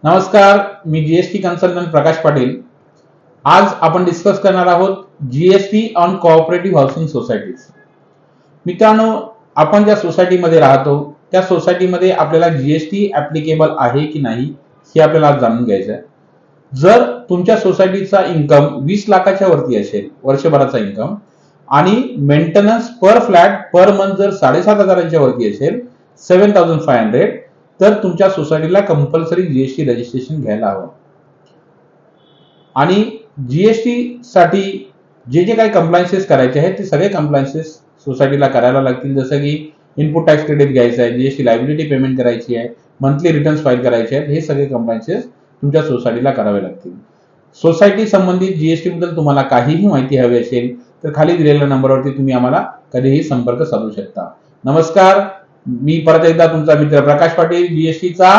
नमस्कार, मी GST consultant Prakash Patil. आज आपण डिस्कस करणार आहोत GST on cooperative housing societies. मित्रांनो, आपण ज्या सोसायटीमध्ये राहतो त्या सोसायटीमध्ये आपल्याला जीएसटी ऍप्लिकेबल आहे की नाही हे आपल्याला आज जाणून घ्यायचं आहे। जर तुमच्या सोसायटीचा इन्कम 20 लाखाच्या वरती असेल, वर्षभराचा इन्कम, आणि मेंटेनन्स पर फ्लॅट पर मंथ जर 7,500 वरती असेल, 7,500, तर तुमच्या सोसायटीला कंपल्सरी जीएसटी रजिस्ट्रेशन घ्यायला हवं। आणि जीएसटी साठी जे जे काही कंप्लायन्सेस करायचे आहेत ते सगळे कंप्लायन्सेस सोसायटीला करायला लागतील। जसं की इनपुट टॅक्स क्रेडिट घ्यायचं आहे, जीएसटी लायबिलिटी पेमेंट करायची आहे, मंथली रिटर्न्स फाईल करायचे आहेत, हे सगळे कंप्लायन्सेस तुमच्या सोसायटीला करावे लागतील। सोसायटी संबंधित जीएसटी बद्दल तुम्हाला काहीही माहिती हवी असेल तर खाली दिलेल्या नंबरवरती तुम्ही आम्हाला कधीही संपर्क साधू शकता। नमस्कार, मी परत एकदा तुमचा मित्र प्रकाश पाटील, जीएसटीचा